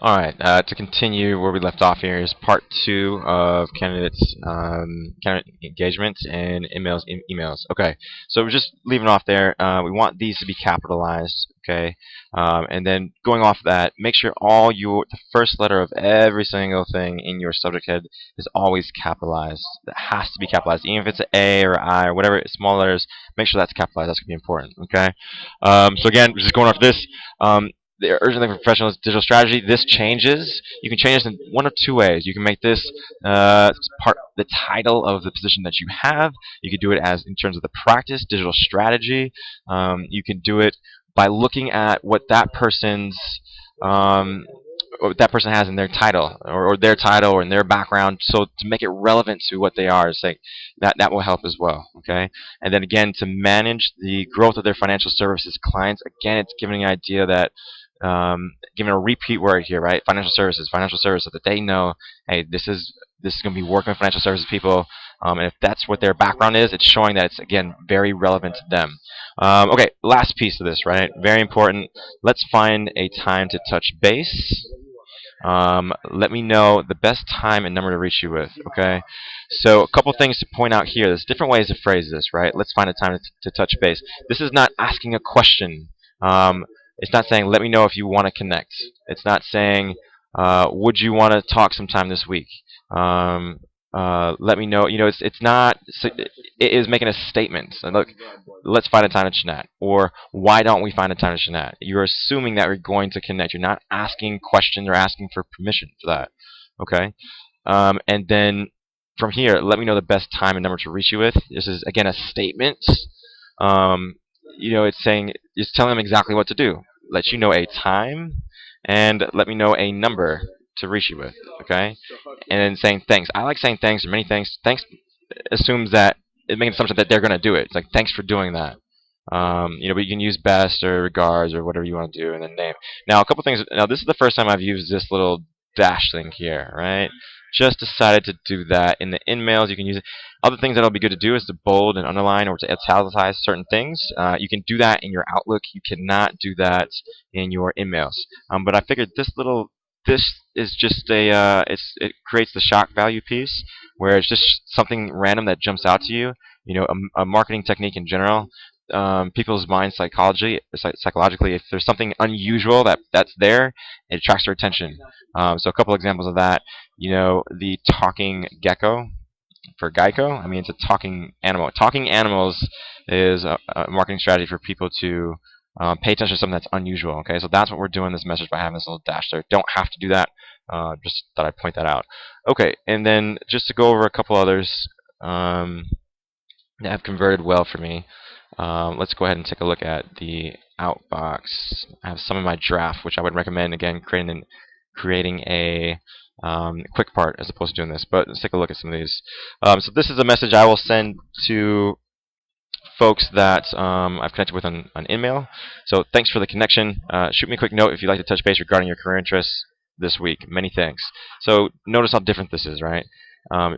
All right. To continue where we left off here is part two of candidate engagement and emails. Okay. So we're just leaving off there. We want these to be capitalized. Okay. And then going off that, make sure the first letter of every single thing in your subject head is always capitalized. It has to be capitalized, even if it's an A or I or whatever, small letters. Make sure that's capitalized. That's gonna be important. Okay. So again, just going off this. The urgently for professional digital strategy. This changes. You can change this in one of two ways. You can make this part the title of the position that you have. You could do it as in terms of the practice, digital strategy. You can do it by looking at um, what that person has in their title or their title or in their background, so to make it relevant to what they are. Say that will help as well. Okay, and then again, to manage the growth of their financial services clients. Again, it's giving an idea that giving a repeat word here, right? Financial services, so that they know, hey, this is going to be working with financial services people, and if that's what their background is, it's showing that it's again very relevant to them. Okay, last piece of this, right? Very important. Let's find a time to touch base. Let me know the best time and number to reach you with. Okay, so a couple things to point out here. There's different ways to phrase this, right? Let's find a time to touch base. This is not asking a question. It's not saying let me know if you want to connect. It's not saying would you want to talk sometime this week. Um, Let me know. It's not. It is making a statement. So look, let's find a time to chat, or why don't we find a time to chat? You're assuming that we're going to connect. You're not asking questions or asking for permission for that. Okay, and then from here, let me know the best time and number to reach you with. This is again a statement. Um, it's telling them exactly what to do. Let you know a time, and let me know a number to reach you with. Okay, and then saying thanks. I like saying thanks or many thanks. Thanks assumes that it makes an assumption that they're going to do it. It's like thanks for doing that. But you can use best or regards or whatever you want to do, and then name. Now, a couple things. Now, this is the first time I've used this little dash thing here, right? Just decided to do that. In the inmails, you can use it. Other things that'll be good to do is to bold and underline or to italicize certain things. You can do that in your Outlook. You cannot do that in your inmails. But I figured this is just it creates the shock value piece where it's just something random that jumps out to you. A marketing technique in general. People's minds psychologically, if there's something unusual that's there, it attracts their attention. So a couple examples of that. The talking gecko for Geico. I mean, it's a talking animal. Talking animals is a marketing strategy for people to pay attention to something that's unusual. Okay, so that's what we're doing in this message by having this little dash there. Don't have to do that. Just thought I'd point that out. Okay, and then just to go over a couple others that have converted well for me. Let's go ahead and take a look at the outbox. I have some of my draft, which I would recommend again creating a quick part as opposed to doing this. But let's take a look at some of these. So this is a message I will send to folks that I've connected with on InMail. So thanks for the connection. Shoot me a quick note if you'd like to touch base regarding your career interests this week. Many thanks. So notice how different this is, right?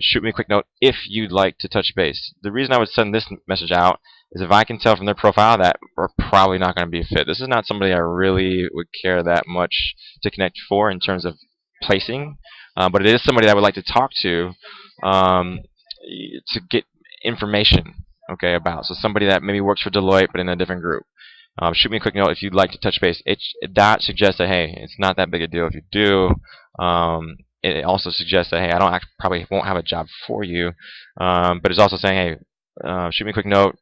Shoot me a quick note if you'd like to touch base. The reason I would send this message out is if I can tell from their profile that we're probably not going to be a fit. This is not somebody I really would care that much to connect for in terms of placing, but it is somebody that I would like to talk um, to get information, okay, about. So somebody that maybe works for Deloitte but in a different group. Shoot me a quick note if you'd like to touch base. That suggests that, hey, it's not that big a deal if you do. It also suggests that, hey, probably won't have a job for you, but it's also saying, hey, shoot me a quick note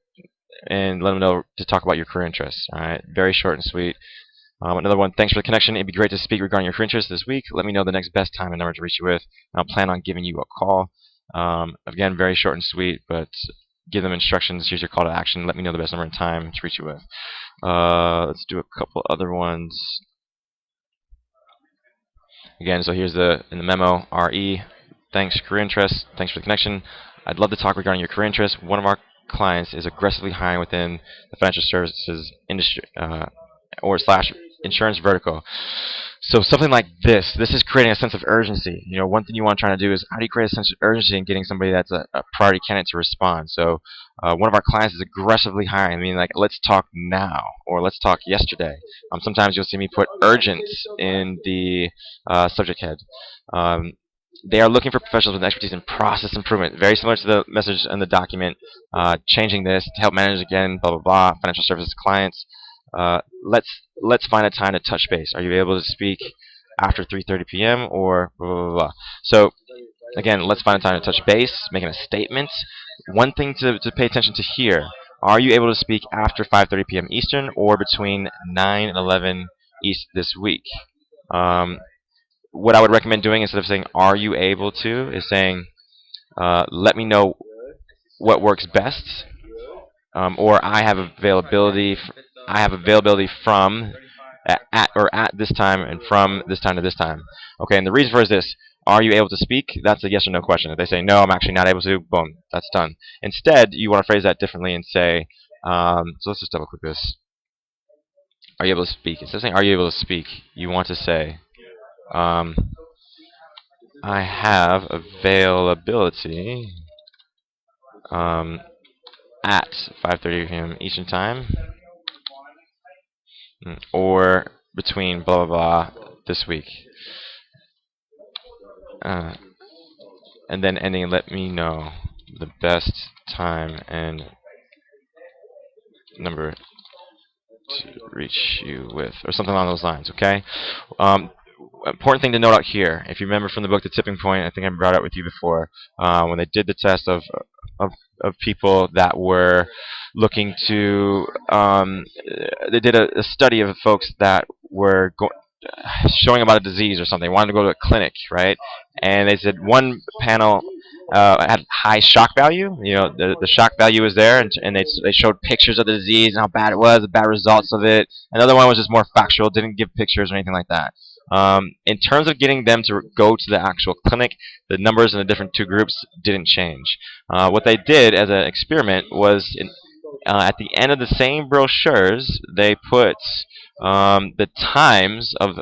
and let them know to talk about your career interests. All right, very short and sweet. Another one, thanks for the connection. It'd be great to speak regarding your career interests this week. Let me know the next best time and number to reach you with. And I'll plan on giving you a call. Again, very short and sweet, but give them instructions. Here's your call to action. Let me know the best number and time to reach you with. Let's do a couple other ones. Again, so here's in the memo, RE, thanks, career interests, thanks for the connection. I'd love to talk regarding your career interests. One of our clients is aggressively hiring within the financial services industry or slash insurance vertical. So something like this is creating a sense of urgency. One thing you want to try to do is how do you create a sense of urgency in getting somebody that's a priority candidate to respond. So one of our clients is aggressively hiring. I mean, like, let's talk now or let's talk yesterday. Sometimes you'll see me put urgent in the subject head. Um, they are looking for professionals with expertise in process improvement, very similar to the message in the document. Changing this to help manage again, blah blah blah, financial services clients. Let's find a time to touch base. Are you able to speak after 3:30 p.m. or blah blah blah? So again, let's find a time to touch base, making a statement. One thing to pay attention to here: are you able to speak after 5:30 p.m. Eastern or between 9 and 11 East this week? Um, what I would recommend doing instead of saying "Are you able to" is saying "Let me know what works best," or I have availability. I have availability from at this time and from this time to this time. Okay, and the reason for it is this: are you able to speak? That's a yes or no question. If they say no, I'm actually not able to. Boom, that's done. Instead, you want to phrase that differently and say, so let's just double click this. Are you able to speak? Instead of saying, "Are you able to speak?" you want to say, um, "I have availability um, at 5:30 p.m. Eastern Time, or between blah blah blah this week." Uh, and then ending, let me know the best time and number to reach you with, or something along those lines. Okay. Um, Important thing to note out here, if you remember from the book The Tipping Point, I think I brought it up with you before, when they did the test of, of people that were looking to, they did a study of folks that were showing about a disease or something, wanted to go to a clinic, right? And they said one panel had high shock value. The shock value was there, and they showed pictures of the disease and how bad it was, the bad results of it. Another one was just more factual, didn't give pictures or anything like that. In terms of getting them to go to the actual clinic, the numbers in the different two groups didn't change. What they did as an experiment was at the end of the same brochures, they put the times of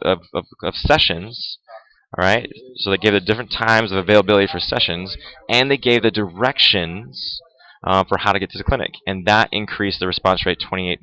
sessions. All right, so they gave the different times of availability for sessions, and they gave the directions for how to get to the clinic, and that increased the response rate 28%.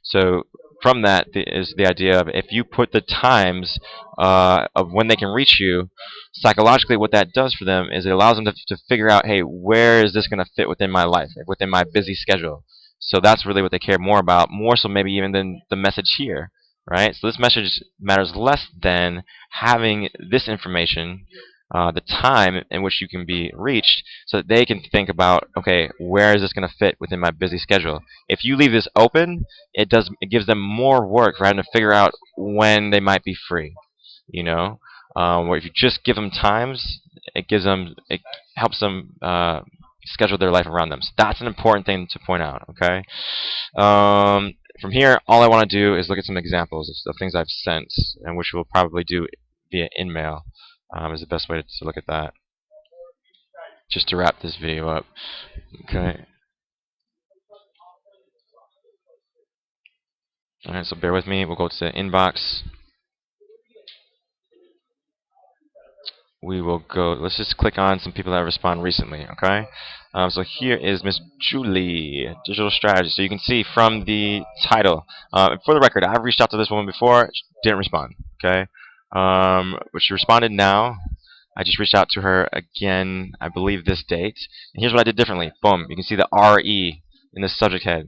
So from that is the idea of if you put the times of when they can reach you, psychologically what that does for them is it allows them to figure out, hey, where is this going to fit within my life, within my busy schedule. So that's really what they care more about, more so maybe even than the message here, right? So this message matters less than having this information, the time in which you can be reached, so that they can think about, okay, where is this going to fit within my busy schedule? If you leave this open, it gives them more work, right, to figure out when they might be free. Where if you just give them times, it helps them schedule their life around them. So that's an important thing to point out. Okay. From here, all I want to do is look at some examples of things I've sent, and which we'll probably do via InMail. Is the best way to look at that. Just to wrap this video up. Okay. Alright, so bear with me. We'll go to the inbox. We will go, let's just click on some people that respond recently, okay? So here is Miss Julie, Digital Strategy. So you can see from the title, for the record, I've reached out to this woman before, she didn't respond, okay? But she responded now. I just reached out to her again, I believe this date. And here's what I did differently. Boom, you can see the RE in the subject head.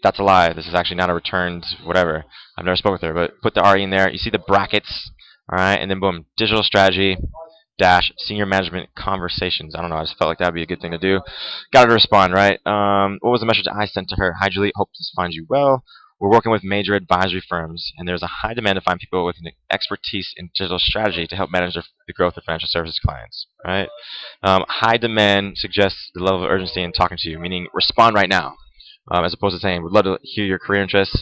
That's a lie. This is actually not a returned whatever. I've never spoken with her, but put the RE in there. You see the brackets, all right? And then boom, Digital Strategy dash senior management conversations. I don't know. I just felt like that would be a good thing to do. Got her to respond, right? What was the message I sent to her? Hi, Julie. Hope this finds you well. We're working with major advisory firms, and there's a high demand to find people with an expertise in digital strategy to help manage the growth of financial services clients, right? High demand suggests the level of urgency in talking to you, meaning respond right now, as opposed to saying, would love to hear your career interests.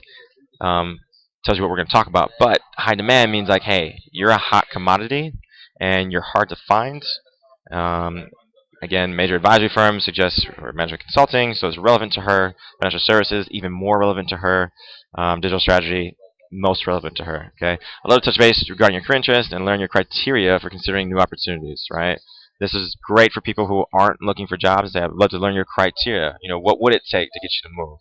Tells you what we're going to talk about. But high demand means like, hey, you're a hot commodity, and you're hard to find. Again, major advisory firms suggest management consulting, so it's relevant to her. Financial services, even more relevant to her. Digital strategy most relevant to her. Okay, I'd love to touch base regarding your career interest and learn your criteria for considering new opportunities. Right, this is great for people who aren't looking for jobs. I'd love to learn your criteria. What would it take to get you to move?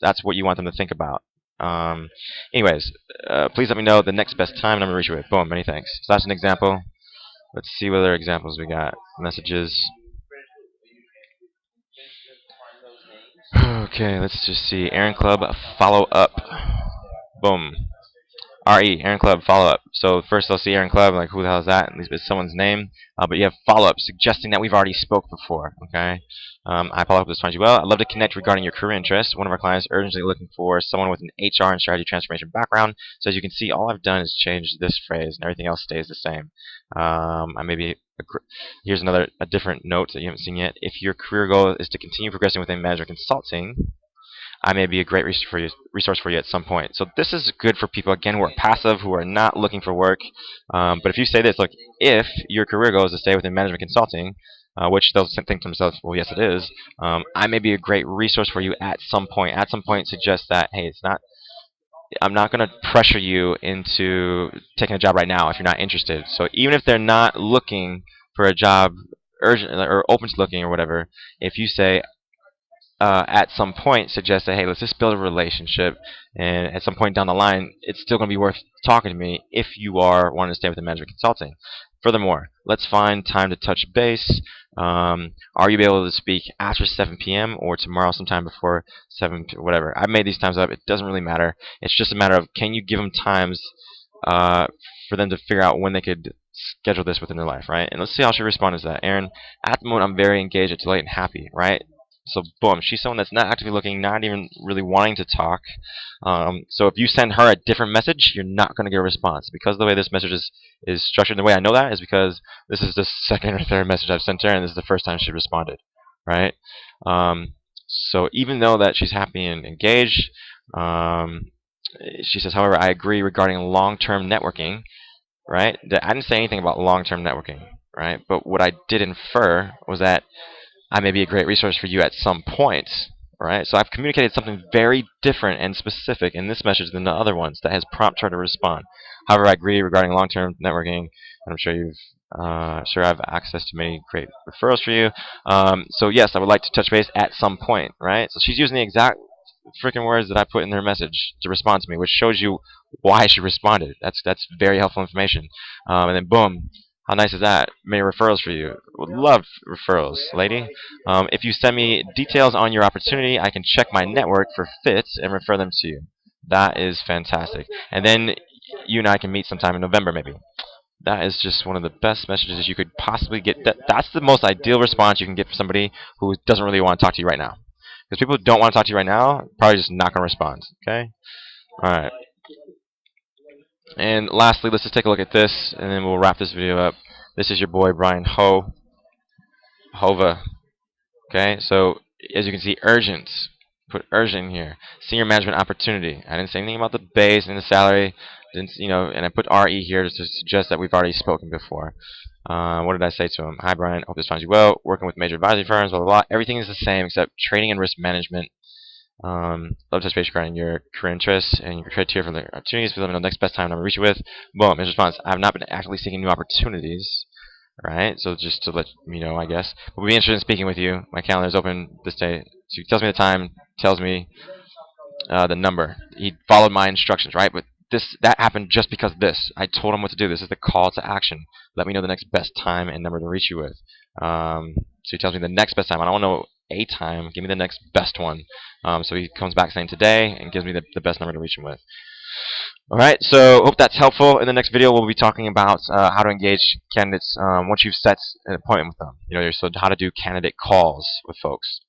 That's what you want them to think about. Um, Anyways, please let me know the next best time, and I'm gonna reach you with. Boom, many thanks. So that's an example. Let's see what other examples we got. Messages. Okay, let's just see. Aaron Club follow up. Boom. RE, Aaron Club, follow up. So first they'll see Aaron Club, like who the hell is that? At least it's someone's name. But you have follow up, suggesting that we've already spoke before. Okay. I follow up with this finds you well. I'd love to connect regarding your career interests. One of our clients urgently looking for someone with an HR and strategy transformation background. So as you can see, all I've done is change this phrase, and everything else stays the same. Here's a different note that you haven't seen yet. If your career goal is to continue progressing within management consulting, I may be a great resource for you at some point. So this is good for people, again, who are passive, who are not looking for work. But if you say this, look, if your career goal is to stay within management consulting, which they'll think to themselves, well, yes, it is, I may be a great resource for you at some point. At some point suggests that, hey, I'm not going to pressure you into taking a job right now if you're not interested. So even if they're not looking for a job urgent or open to looking or whatever, if you say, at some point suggest that, hey, let's just build a relationship, and at some point down the line, it's still going to be worth talking to me if you are wanting to stay within management consulting. Furthermore, let's find time to touch base. Are you able to speak after 7 p.m. or tomorrow sometime before 7, whatever? I've made these times up. It doesn't really matter. It's just a matter of, can you give them times for them to figure out when they could schedule this within their life, right? And let's see how she responds to that. Aaron, at the moment, I'm very engaged, it's late and happy, right? So boom, she's someone that's not actively looking, not even really wanting to talk. So if you send her a different message, you're not going to get a response. Because the way this message is structured, the way I know that is because this is the second or third message I've sent her, and this is the first time she responded, right? So even though that she's happy and engaged, she says, however, I agree regarding long-term networking, right? I didn't say anything about long-term networking, right? But what I did infer was that I may be a great resource for you at some point, right? So I've communicated something very different and specific in this message than the other ones that has prompted her to respond. However, I agree regarding long-term networking, and I'm sure I have access to many great referrals for you. So yes, I would like to touch base at some point, right? So she's using the exact freaking words that I put in her message to respond to me, which shows you why she responded. That's very helpful information. And then boom. How nice is that? Many referrals for you. Would love referrals, lady. If you send me details on your opportunity, I can check my network for fits and refer them to you. That is fantastic. And then you and I can meet sometime in November, maybe. That is just one of the best messages you could possibly get. That's the most ideal response you can get from somebody who doesn't really want to talk to you right now. Because people who don't want to talk to you right now probably just not going to respond. Okay? All right. And lastly, let's just take a look at this, and then we'll wrap this video up. This is your boy Brian Hova. Okay, so as you can see, urgent. Put urgent here. Senior management opportunity. I didn't say anything about the base and the salary. Didn't and I put RE here to suggest that we've already spoken before. What did I say to him? Hi Brian, hope this finds you well. Working with major advisory firms, blah blah blah. Everything is the same except trading and risk management. Love to touch base regarding your career interests and your criteria for the opportunities. Please let me know the next best time I'm going to reach you with. Boom, his response. I have not been actively seeking new opportunities. Right, so just to let me know, I guess. But we'll be interested in speaking with you. My calendar is open this day. So he tells me the time, tells me the number. He followed my instructions, right? But that happened just because of this. I told him what to do. This is the call to action. Let me know the next best time and number to reach you with. So he tells me the next best time. I don't want to know a time. Give me the next best one. So he comes back saying today and gives me the best number to reach him with. Alright, so hope that's helpful. In the next video, we'll be talking about how to engage candidates once you've set an appointment with them. So how to do candidate calls with folks.